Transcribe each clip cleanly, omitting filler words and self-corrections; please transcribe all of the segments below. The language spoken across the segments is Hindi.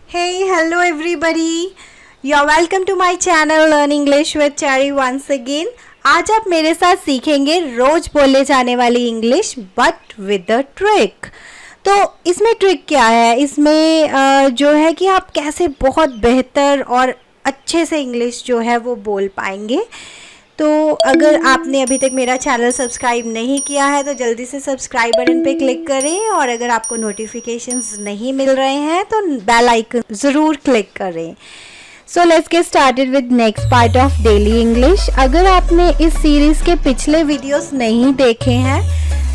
Hey, hello everybody. You're welcome to my channel Learn English with Cherry once again. आज आप मेरे साथ सीखेंगे रोज बोले जाने वाली English but with a trick. तो इसमें ट्रिक क्या है? इसमें जो है कि आप कैसे बहुत बेहतर और अच्छे से इंग्लिश जो है वो बोल पाएंगे। तो अगर आपने अभी तक मेरा चैनल सब्सक्राइब नहीं किया है तो जल्दी से सब्सक्राइब बटन पे क्लिक करें, और अगर आपको नोटिफिकेशंस नहीं मिल रहे हैं तो बेल आइकन ज़रूर क्लिक करें। So let's get started with next part of daily English. अगर आपने इस सीरीज़ के पिछले वीडियोस नहीं देखे हैं,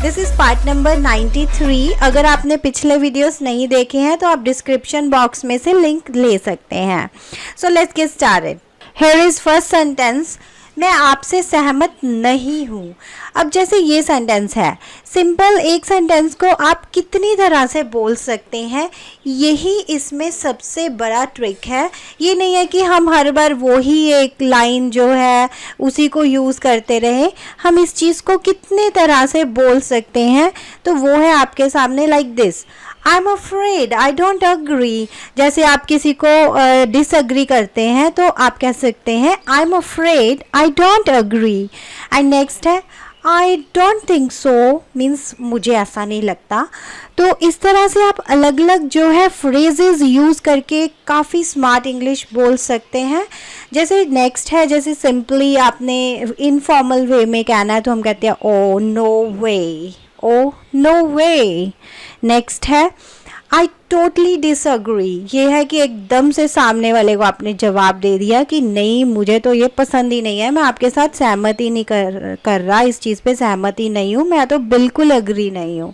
दिस इज़ पार्ट नंबर 93। अगर आपने पिछले वीडियोस नहीं देखे हैं तो आप डिस्क्रिप्शन बॉक्स में से लिंक ले सकते हैं। So let's get started. Here is first sentence, मैं आपसे सहमत नहीं हूँ। अब जैसे ये सेंटेंस है, सिंपल एक सेंटेंस को आप कितनी तरह से बोल सकते हैं, यही इसमें सबसे बड़ा ट्रिक है। ये नहीं है कि हम हर बार वो ही एक लाइन जो है उसी को यूज़ करते रहे। हम इस चीज़ को कितने तरह से बोल सकते हैं, तो वो है आपके सामने like this, I am afraid I don't agree. जैसे आप किसी को डिसअग्री करते हैं तो आप कह सकते हैं I am afraid I don't agree. And next है I don't think so, means मुझे ऐसा नहीं लगता। तो इस तरह से आप अलग अलग जो है फ्रेजेस यूज़ करके काफ़ी स्मार्ट इंग्लिश बोल सकते हैं। जैसे नेक्स्ट है, जैसे सिंपली आपने इनफॉर्मल वे में कहना है तो हम कहते हैं ओ नो वे, ओ नो वे। नेक्स्ट है आई टोटली डिसअग्री। ये है कि एकदम से सामने वाले को आपने जवाब दे दिया कि नहीं, मुझे तो ये पसंद ही नहीं है, मैं आपके साथ सहमत ही नहीं कर रहा, इस चीज़ पे सहमत ही नहीं हूँ, मैं तो बिल्कुल अग्री नहीं हूँ।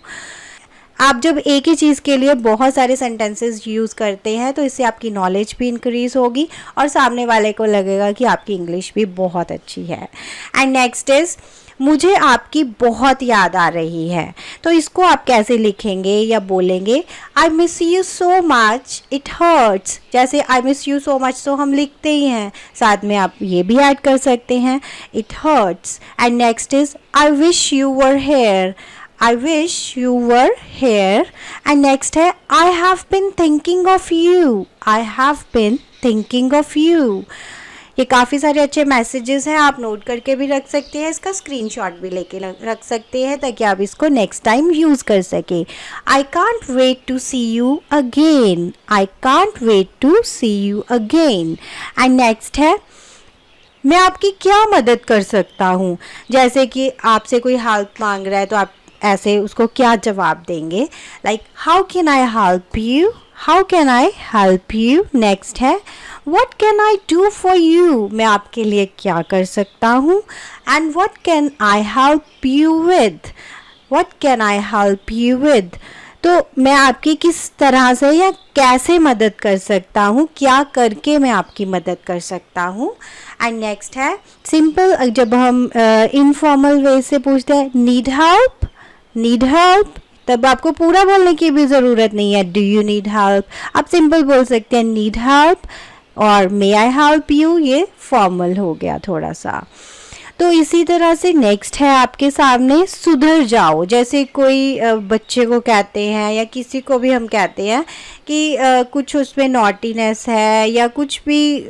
आप जब एक ही चीज़ के लिए बहुत सारे सेंटेंसेस यूज़ करते हैं तो इससे आपकी नॉलेज भी इंक्रीज़ होगी और सामने वाले को लगेगा कि आपकी इंग्लिश भी बहुत अच्छी है। एंड नेक्स्ट इज़ मुझे आपकी बहुत याद आ रही है। तो इसको आप कैसे लिखेंगे या बोलेंगे? I miss you so much it hurts. जैसे I miss you so much तो हम लिखते ही हैं, साथ में आप ये भी ऐड कर सकते हैं it hurts. And next is I wish you were here, I wish you were here. And next है I have been thinking of you, I have been thinking of you. ये काफ़ी सारे अच्छे मैसेजेस हैं, आप नोट करके भी रख सकते हैं, इसका स्क्रीनशॉट भी लेके रख सकते हैं ताकि आप इसको नेक्स्ट टाइम यूज़ कर सकें। I can't wait to see you again, I can't wait to see you again. And next है मैं आपकी क्या मदद कर सकता हूँ। जैसे कि आपसे कोई हेल्प मांग रहा है तो आप ऐसे उसको क्या जवाब देंगे? Like how can I help you, how can I help you. Next है what can I do for you, मैं आपके लिए क्या कर सकता हूँ। And what can I help you with, what can I help you with. तो मैं आपकी किस तरह से या कैसे मदद कर सकता हूँ, क्या करके मैं आपकी मदद कर सकता हूँ। एंड नेक्स्ट है सिंपल, जब हम इनफॉर्मल वे से पूछते हैं नीड हेल्प, नीड हेल्प, तब आपको पूरा बोलने की भी ज़रूरत नहीं है डू यू नीड हेल्प, आप सिंपल बोल सकते हैं नीड हेल्प। और मे आई हेल्प यू, ये फॉर्मल हो गया थोड़ा सा। तो इसी तरह से नेक्स्ट है आपके सामने सुधर जाओ। जैसे कोई बच्चे को कहते हैं या किसी को भी हम कहते हैं कि कुछ उसमें नॉटीनेस है या कुछ भी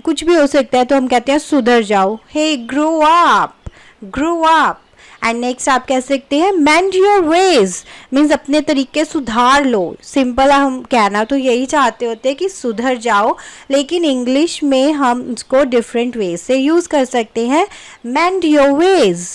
हो सकता है, तो हम कहते हैं सुधर जाओ, hey grow up, grow up. And next आप कह सकते हैं मेंड योर वेज, मीन्स अपने तरीके सुधार लो। सिंपल हम कहना तो यही चाहते होते हैं कि सुधर जाओ, लेकिन इंग्लिश में हम उसको डिफरेंट वेज से यूज़ कर सकते हैं, मेंड your ways.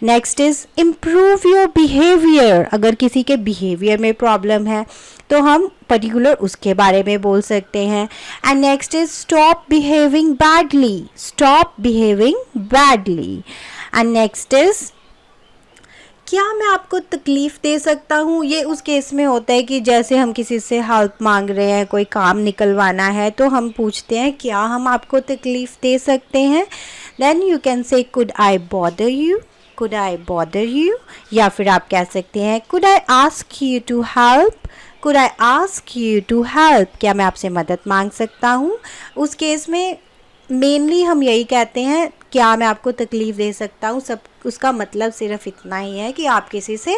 Next is improve your behaviour. अगर किसी के बिहेवियर में प्रॉब्लम है तो हम पर्टिकुलर उसके बारे में बोल सकते हैं। And next is stop behaving badly, stop behaving badly. And next is क्या मैं आपको तकलीफ़ दे सकता हूँ। ये उस केस में होता है कि जैसे हम किसी से हेल्प मांग रहे हैं, कोई काम निकलवाना है, तो हम पूछते हैं क्या हम आपको तकलीफ़ दे सकते हैं। Then you can say could I bother you, could I bother you. या फिर आप कह सकते हैं could I ask you to help, could I ask you to help, क्या मैं आपसे मदद मांग सकता हूँ। उस केस में मेनली हम यही कहते हैं क्या मैं आपको तकलीफ़ दे सकता हूँ। सब उसका मतलब सिर्फ इतना ही है कि आप किसी से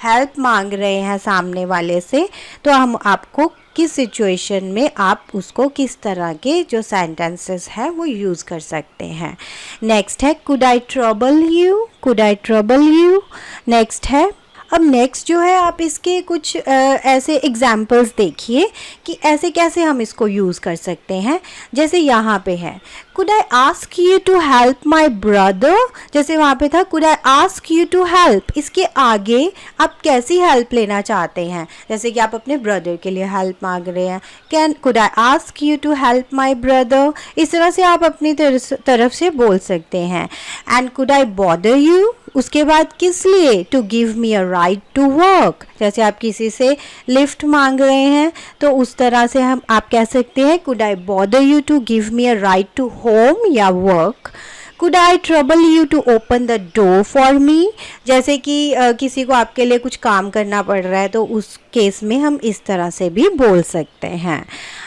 हेल्प मांग रहे हैं सामने वाले से, तो हम आपको किस सिचुएशन में आप उसको किस तरह के जो सेंटेंसेस हैं वो यूज़ कर सकते हैं। नेक्स्ट है could I trouble you, could I trouble you. Next है, अब नेक्स्ट जो है आप इसके कुछ ऐसे एग्जाम्पल्स देखिए कि ऐसे कैसे हम इसको यूज़ कर सकते हैं। जैसे यहाँ पे है could I ask you to help my brother, जैसे वहाँ पे था could I ask you to help, इसके आगे आप कैसी हेल्प लेना चाहते हैं, जैसे कि आप अपने ब्रदर के लिए हेल्प मांग रहे हैं, can could I ask you to help my brother, इस तरह से आप अपनी तरफ से बोल सकते हैं। And could I bother you, उसके बाद किस लिए, to give me a ride to work, जैसे आप किसी से लिफ्ट मांग रहे हैं तो उस तरह से हम आप कह सकते हैं could I bother you to give me a ride to home या work. Could I trouble you to open the door for me, जैसे कि किसी को आपके लिए कुछ काम करना पड़ रहा है तो उस केस में हम इस तरह से भी बोल सकते हैं।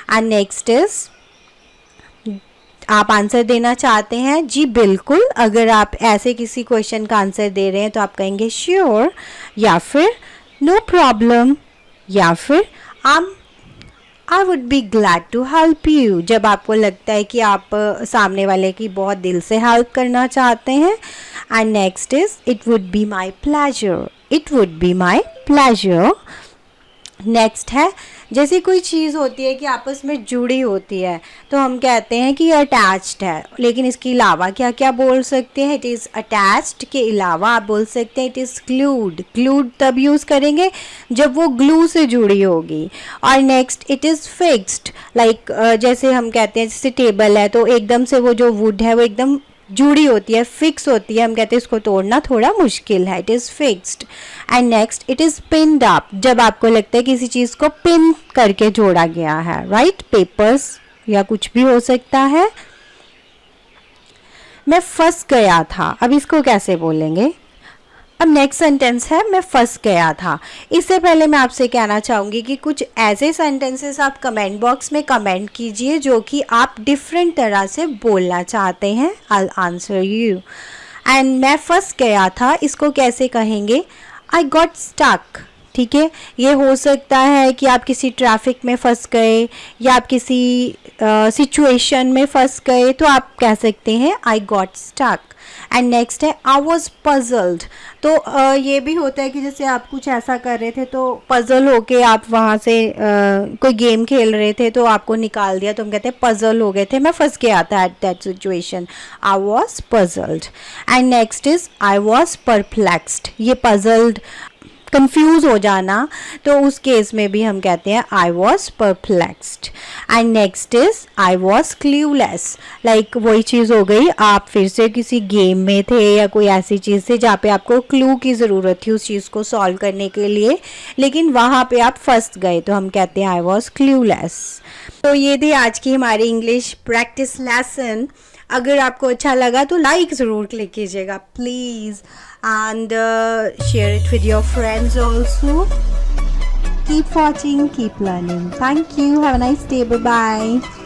एंड नेक्स्ट इज, आप आंसर देना चाहते हैं, जी बिल्कुल, अगर आप ऐसे किसी क्वेश्चन का आंसर दे रहे हैं तो आप कहेंगे श्योर, या फिर नो प्रॉब्लम, या फिर I would be glad to help you, जब आपको लगता है कि आप सामने वाले की बहुत दिल से हेल्प करना चाहते हैं। And next is it would be my pleasure, it would be my pleasure. Next है, जैसे कोई चीज़ होती है कि आपस में जुड़ी होती है तो हम कहते हैं कि अटैच्ड है, लेकिन इसके अलावा क्या क्या बोल सकते हैं, इट इज़ अटैच्ड के अलावा आप बोल सकते हैं इट इज़ ग्लूड, ग्लूड तब यूज़ करेंगे जब वो ग्लू से जुड़ी होगी। और next it is fixed, like जैसे हम कहते हैं जैसे टेबल है तो एकदम से वो जो वुड है वो एकदम जुड़ी होती है, फिक्स होती है, हम कहते हैं इसको तोड़ना थोड़ा मुश्किल है, it is fixed. And next it is pinned up, जब आपको लगता है किसी चीज़ को पिन करके जोड़ा गया है, राइट, पेपर्स या कुछ भी हो सकता है। मैं फंस गया था, अब इसको कैसे बोलेंगे। अब नेक्स्ट सेंटेंस है मैं फंस गया था। इससे पहले मैं आपसे कहना चाहूँगी कि कुछ ऐसे सेंटेंसेस आप कमेंट बॉक्स में कमेंट कीजिए जो कि आप डिफरेंट तरह से बोलना चाहते हैं। I answer you. एंड मैं फंस गया था, इसको कैसे कहेंगे, आई गॉट स्टक, ठीक है। ये हो सकता है कि आप किसी ट्रैफिक में फंस गए या आप किसी सिचुएशन में फंस गए तो आप कह सकते हैं I got stuck. And next है आई वॉज पजल्ड, तो ये भी होता है कि जैसे आप कुछ ऐसा कर रहे थे तो पजल होके आप वहाँ से कोई गेम खेल रहे थे तो आपको निकाल दिया तो हम कहते हैं पजल हो गए थे, मैं फंस गया था at that situation, I was puzzled. And next is I was perplexed, ये पजल्ड कंफ्यूज हो जाना तो उस केस में भी हम कहते हैं I was perplexed. And next is I was clueless, like वही चीज़ हो गई, आप फिर से किसी गेम में थे या कोई ऐसी चीज़ थी जहाँ पे आपको क्लू की ज़रूरत थी उस चीज़ को सॉल्व करने के लिए, लेकिन वहाँ पे आप फंस गए तो हम कहते हैं आई वॉज क्लूलेस। तो ये थी आज की हमारी इंग्लिश प्रैक्टिस लेसन। अगर आपको अच्छा लगा तो लाइक ज़रूर क्लिक कीजिएगा please, and share it with your friends also. Keep watching, keep learning. Thank you. Have a nice day. Bye bye.